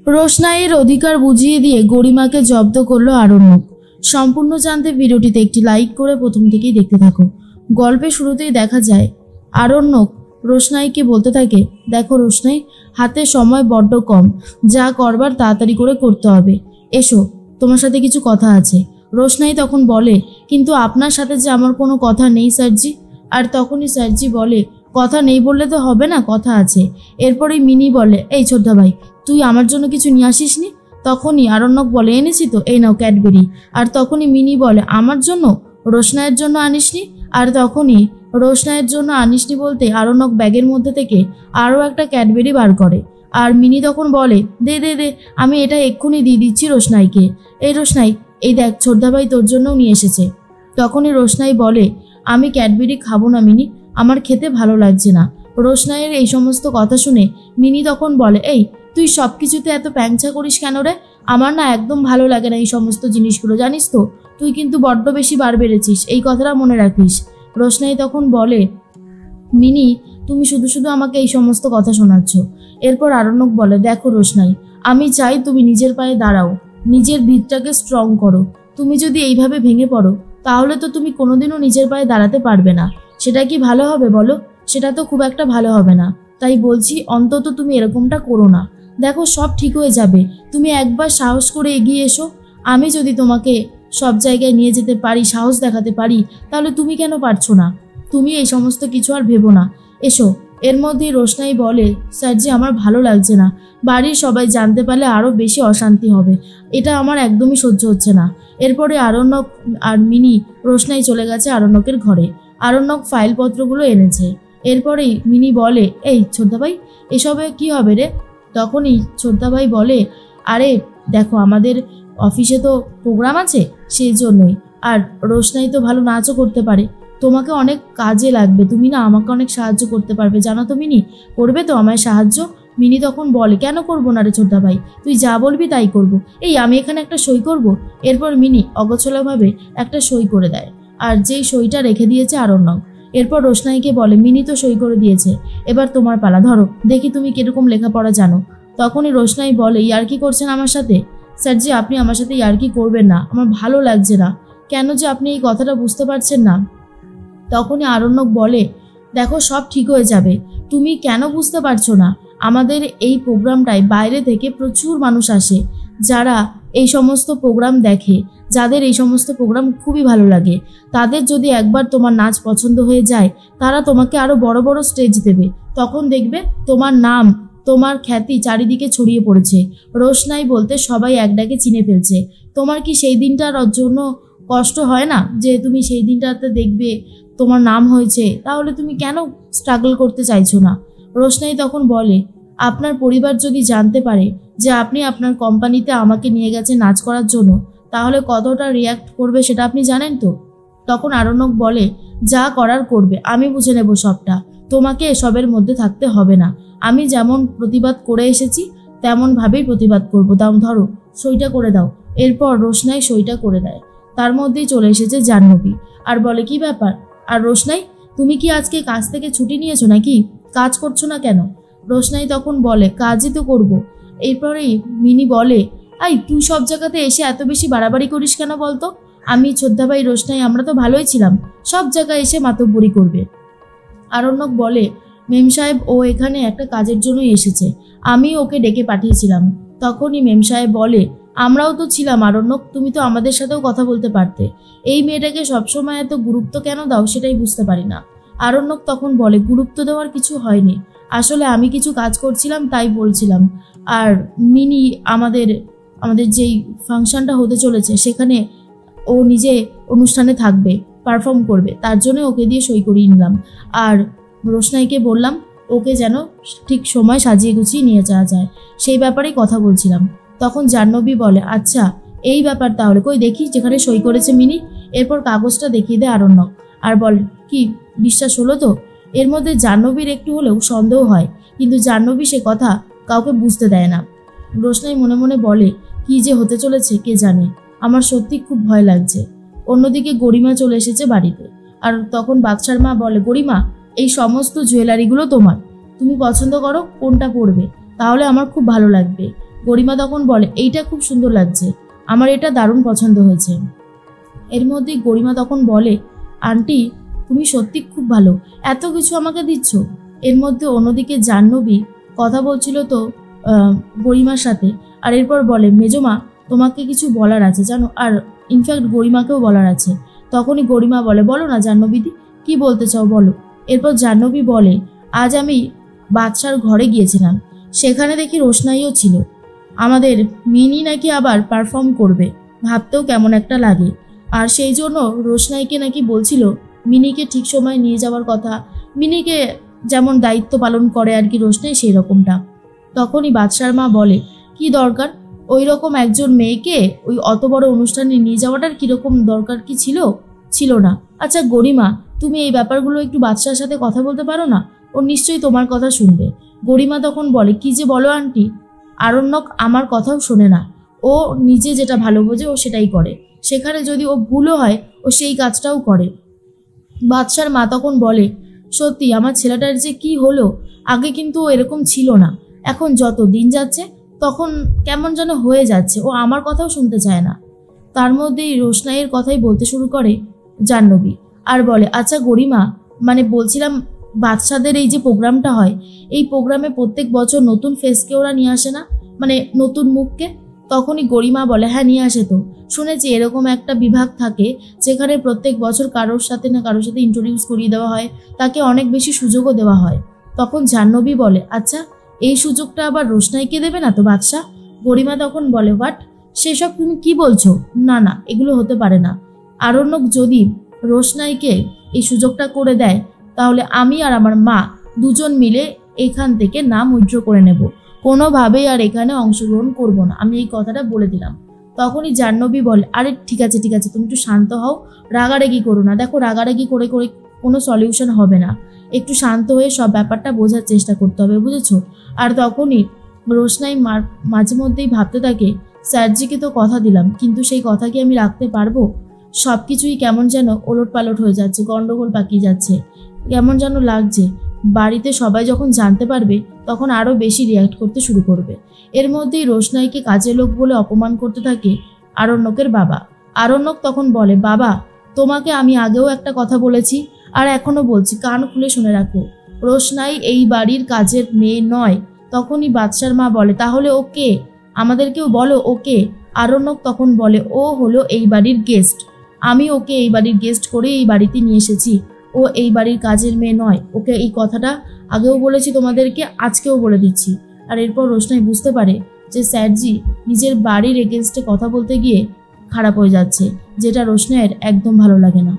রোশনাইয়ের অধিকার বুঝিয়ে দিয়ে গরিমাকে জব্দ করলো আরণ্যক। সম্পূর্ণ জানতে ভিডিওটিতে একটি লাইক করে প্রথম থেকেই দেখতে থাকো। গল্পের শুরুতেই দেখা যায় আরণ্যক রোশনাইকে বলতে থাকে, দেখো রোশনাই, হাতে সময় বড্ড কম, যা করবার তাড়াতাড়ি করে করতে হবে। এসো, তোমার সাথে কিছু কথা আছে। রোশনাই তখন বলে, কিন্তু আপনার সাথে যে আমার কোনো কথা নেই স্যারজি। আর তখনই স্যারজি বলে, কথা নেই বললে তো হবে না, কথা আছে। এরপরেই মিনি বলে, এই ছোট্টা ভাই, তুই আমার জন্য কিছু নিয়ে আসিস নি? তখনই আরণ্যক বলে, এনেছি তো, এই নাও ক্যাডবেরি। আর তখনই মিনি বলে, আমার জন্য? রোশনাইয়ের জন্য আনিসনি? আর তখনই রোশনাইয়ের জন্য আনিসনি বলতে আরণ্যক ব্যাগের মধ্যে থেকে আরও একটা ক্যাডবেরি বার করে। আর মিনি তখন বলে, দে দে দে, আমি এটা এক্ষুনি দিয়ে দিচ্ছি রোশনাইকে। এই রোশনাই, এই দেখ ছোট্টা ভাই তোর জন্যও নিয়ে এসেছে। তখনই রোশনাই বলে, আমি ক্যাডবেরি খাবো না মিনি, আমার খেতে ভালো লাগছে না। রোশনাইয়ের এই সমস্ত কথা শুনে মিনি তখন বলে, এই তুই সব কিছুতে এত প্যাংচা করিস কেন রে? আমার না একদম ভালো লাগে না এই সমস্ত জিনিসগুলো, জানিস তো? তুই কিন্তু বড্ড বেশি বার বেড়েছিস, এই কথাটা মনে রাখিস। রোশনাই তখন বলে, মিনি, তুমি শুধু শুধু আমাকে এই সমস্ত কথা শোনাচ্ছ। এরপর আরণ্যক বলে, দেখো রোশনাই, আমি চাই তুমি নিজের পায়ে দাঁড়াও, নিজের ভিতটাকে স্ট্রং করো। তুমি যদি এইভাবে ভেঙে পড়ো তাহলে তো তুমি কোনোদিনও নিজের পায়ে দাঁড়াতে পারবে না। সেটা কি ভালো হবে বলো? সেটা তো খুব একটা ভালো হবে না। তাই বলছি, অন্তত তুমি এরকমটা করো না। দেখো, সব ঠিক হয়ে যাবে। তুমি একবার সাহস করে এগিয়ে এসো। আমি যদি তোমাকে সব জায়গায় নিয়ে যেতে পারি, সাহস দেখাতে পারি, তাহলে তুমি কেন পারছো না? তুমি এই সমস্ত কিছু আর ভেবো না, এসো। এর মধ্যেই রোশনাই বলে, স্যারজি, আমার ভালো লাগছে না। বাড়ির সবাই জানতে পারলে আরও বেশি অশান্তি হবে, এটা আমার একদমই সহ্য হচ্ছে না। এরপরে আরণ্যক আর মিনি রোশনাই চলে গেছে আরণ্যকের ঘরে। আরণ্যক ফাইলপত্রগুলো এনেছে। এরপরেই মিনি বলে, এই ছোট্টা ভাই, এসবে কি হবে রে? তখনই ছোট্টা ভাই বলে, আরে দেখো, আমাদের অফিসে তো প্রোগ্রাম আছে, সেই জন্যই। আর রোশনাই তো ভালো নাচও করতে পারে, তোমাকে অনেক কাজে লাগবে। তুমি না আমাকে অনেক সাহায্য করতে পারবে, জানো তো মিনি? করবে তো আমায় সাহায্য? মিনি তখন বলে, কেন করবো না রে ছোট্টা ভাই, তুই যা বলবি তাই করব। এই আমি এখানে একটা সই করব। এরপর মিনি অগোছালোভাবে একটা সই করে দেয়, আর যেই সইটা রেখে দিয়েছে আরণ্যক। এরপর রোশনাইকে বলে, মিনি তো সই করে দিয়েছে, এবার তোমার পালা, ধরো দেখি তুমি কিরকম লেখাপড়া জানো। তখনই রোশনাই বলে, ইয়ার্কি করছেন আমার সাথে? স্যারজি, আপনি আমার সাথে ইয়ার্কি করবেন না, আমার ভালো লাগছে না। কেন যে আপনি এই কথাটা বুঝতে পারছেন না? তখনই আরণ্যক বলে, দেখো, সব ঠিক হয়ে যাবে। তুমি কেন বুঝতে পারছো না? আমাদের এই প্রোগ্রামটায় বাইরে থেকে প্রচুর মানুষ আসে, যারা এই সমস্ত প্রোগ্রাম দেখে, যাদের এই সমস্ত প্রোগ্রাম খুবই ভালো লাগে। তাদের যদি একবার তোমার নাচ পছন্দ হয়ে যায়, তারা তোমাকে আরও বড় বড় স্টেজ দেবে। তখন দেখবে তোমার নাম, তোমার খ্যাতি চারিদিকে ছড়িয়ে পড়েছে। রোশনাই বলতে সবাই এক ডাকে চিনে ফেলছে। তোমার কি সেই দিনটার জন্য কষ্ট হয় না যে তুমি সেই দিনটাতে দেখবে তোমার নাম হয়েছে? তাহলে তুমি কেন স্ট্রাগল করতে চাইছো না? রোশনাই তখন বলে, আপনার পরিবার যদি জানতে পারে যে আপনি আপনার কোম্পানিতে আমাকে নিয়ে গেছে নাচ করার জন্য, তাহলে কতটা রিয়্যাক্ট করবে সেটা আপনি জানেন তো? তখন আরণ্যক বলে, যা করার করবে, আমি বুঝে নেব সবটা। তোমাকে এসবের মধ্যে থাকতে হবে না। আমি যেমন প্রতিবাদ করে এসেছি তেমনভাবেই প্রতিবাদ করব। দাও, ধরো সইটা করে দাও। এরপর রোশনাই সইটা করে দেয়। তার মধ্যেই চলে এসেছে জাহ্নবী আর বলে, কি ব্যাপার? আর রোশনাই, তুমি কি আজকে কাজ থেকে ছুটি নিয়েছো নাকি? কাজ করছো না কেন? রোশনাই তখন বলে, কাজই তো করব। এরপরেই মিনি বলে, এই তুই সব জায়গাতে এসে এত বেশি বাড়াবাড়ি করিস কেন বলতো? আমি, ছোট্টা ভাই, রোশনাই, আমরা তো ভালোই ছিলাম, সব জায়গায় এসে মাতব্বরি করবে। আরণ্যক বলে, মেম সাহেব, ও এখানে একটা কাজের জন্যই এসেছে, আমি ওকে ডেকে পাঠিয়েছিলাম। তখনই মেম সাহেব বলে, আমরাও তো ছিলাম আরণ্যক, তুমি তো আমাদের সাথেও কথা বলতে পারতে। এই মেয়েটাকে সবসময় এত গুরুত্ব কেন দাও সেটাই বুঝতে পারি না। আরণ্যক তখন বলে, গুরুত্ব দেওয়ার কিছু হয়নি, আসলে আমি কিছু কাজ করছিলাম তাই বলছিলাম। আর মিনি আমাদের যেই ফাংশনটা হতে চলেছে সেখানে ও নিজে অনুষ্ঠানে থাকবে, পারফর্ম করবে, তার জন্য ওকে দিয়ে সই করিয়ে নিলাম। আর রোশনাইকে বললাম ওকে যেন ঠিক সময় সাজিয়ে গুছিয়ে নিয়ে যাওয়া যায়, সেই ব্যাপারেই কথা বলছিলাম। তখন জাহ্নবী বলে, আচ্ছা এই ব্যাপার, তাহলে কই দেখি যেখানে সই করেছে মিনি। এরপর কাগজটা দেখিয়ে দেয় আরণ্যক আর বলে, কি বিশ্বাস হলো তো? এর মধ্যে জাহ্নবীর একটু হলেও সন্দেহ হয়, কিন্তু জাহ্নবী সে কথা কাউকে বুঝতে দেয় না। রোশনাই মনে মনে বলে, কি যে হতে চলেছে কে জানে, আমার সত্যি খুব ভয় লাগছে। অন্যদিকে গরিমা চলে এসেছে বাড়িতে। আর তখন বাদশার মা বলে, গরিমা, এই সমস্ত জুয়েলারিগুলো তোমার, তুমি পছন্দ করো কোনটা পরবে, তাহলে আমার খুব ভালো লাগবে। গরিমা তখন বলে এইটা খুব সুন্দর লাগছে, আমার এটা দারুণ পছন্দ হয়েছে। এর মধ্যেই গরিমা তখন বলে আন্টি তুমি সত্যি খুব ভালো, এত কিছু আমাকে দিচ্ছ। এর মধ্যে অন্যদিকে জাহ্নবী কথা বলছিল তো গরিমার সাথে, আর এরপর বলে মেজমা তোমাকে কিছু বলার আছে জানো, আর ইনফ্যাক্ট গরিমাকেও বলার আছে। তখনই গরিমা বলে বলো না জাহ্নবীদি, কি বলতে চাও বলো। এরপর জাহ্নবী বলে আজ আমি বাদশার ঘরে গিয়েছিলাম, সেখানে দেখি রোশনাইও ছিল, আমাদের মিনি নাকি আবার পারফর্ম করবে, ভাবতেও কেমন একটা লাগে। আর সেই জন্য রোশনাইকে নাকি বলছিল মিনিকে ঠিক সময় নিয়ে যাওয়ার কথা, মিনিকে যেমন দায়িত্ব পালন করে আর কি রোশনাই সেই রকমটা। তখনই বাদশার মা বলে কি দরকার ওই রকম একজন মেয়েকে ওই অত বড় অনুষ্ঠানে নিয়ে যাওয়াটার কিরকম দরকার কি ছিল, ছিল না। আচ্ছা গরিমা তুমি এই ব্যাপারগুলো একটু বাদশার সাথে কথা বলতে পারো না, ও নিশ্চয়ই তোমার কথা শুনবে। গরিমা তখন বলে কি যে বলো আন্টি, আরণ্যক আমার কথাও শোনে না, ও নিজে যেটা ভালো বোঝে ও সেটাই করে, সেখানে যদি ও ভুলও হয় ও সেই কাজটাও করে। বাদশার মা তখন বলে সত্যি আমার ছেলেটার যে কি হলো, আগে কিন্তু ও এরকম ছিল না, এখন যত দিন যাচ্ছে তখন কেমন যেন হয়ে যাচ্ছে, ও আমার কথাও শুনতে চায় না। তার মধ্যেই রোশনাইয়ের কথাই বলতে শুরু করে জাহ্নবী, আর বলে আচ্ছা গরিমা মানে বলছিলাম বাচ্চাদের এই যে প্রোগ্রামটা হয়, এই প্রোগ্রামে প্রত্যেক বছর নতুন ফেসকে ওরা নিয়ে আসে না, মানে নতুন মুখকে। তখনই গরিমা বলে হ্যাঁ নিয়ে আসে তো, শুনেছি এরকম একটা বিভাগ থাকে যেখানে প্রত্যেক বছর কারোর সাথে না কারোর সাথে ইন্ট্রোডিউস করিয়ে দেওয়া হয়, তাকে অনেক বেশি সুযোগও দেওয়া হয়। তখন জাহ্নবী বলে আচ্ছা এই সুযোগটা আবার রোশনাইকে দেবে না তো বাদশা। গরিমা তখন বলে হোয়াট, সেসব তুমি কি বলছো, না না এগুলো হতে পারে না। আরণ্যক যদি রোশনাইকে এই সুযোগটা করে দেয় তাহলে আমি আর আমার মা দুজন মিলে এখান থেকে নাম উইথড্র করে নেব, কোনোভাবেই আর এখানে অংশগ্রহণ করব না, আমি এই কথাটা বলে দিলাম। তখনই জাহ্নবী বলে আরে ঠিক আছে তুমি একটু শান্ত হও, রাগারাগি করো না, দেখো রাগারাগি করে করে কোনো সলিউশন হবে না, একটু শান্ত হয়ে সব ব্যাপারটা বোঝার চেষ্টা করতে হবে, বুঝেছো। আর তখনই রোশনাই মাঝে মধ্যেই ভাবতে থাকে স্যারজিকে তো কথা দিলাম, কিন্তু সেই কথা কি আমি রাখতে পারবো, সব কিছুই কেমন যেন ওলটপালট হয়ে যাচ্ছে, গন্ডগোল পাকিয়ে যাচ্ছে, কেমন যেন লাগছে। বাড়িতে সবাই যখন জানতে পারবে তখন আরও বেশি রিয়াক্ট করতে শুরু করবে। এর মধ্যেই রোশনাইকে কাজের লোক বলে অপমান করতে থাকে আরণ্যকের বাবা। আরণ্যক তখন বলে বাবা তোমাকে আমি আগেও একটা কথা বলেছি আর এখনো বলছি, কান খুলে শুনে রাখো, রোশনাই এই বাড়ির কাজের মেয়ে নয়। তখনই বাদশার মা বলে তাহলে ওকে আমাদেরকেও বলো ওকে। আরণ্যক তখন বলে ও হলো এই বাড়ির গেস্ট, আমি ওকে এই বাড়ির গেস্ট করে এই বাড়িতে নিয়ে এসেছি, ও এই বাড়ির কাজের মেয়ে নয়, ওকে এই কথাটা আগেও বলেছি তোমাদেরকে, আজকেও বলে দিচ্ছি। আর এরপর রোশনাই বুঝতে পারে যে স্যারজি নিজের বাড়ির এগেনস্টে কথা বলতে গিয়ে খারাপ হয়ে যাচ্ছে, যেটা রোশনাইয়ের একদম ভালো লাগে না।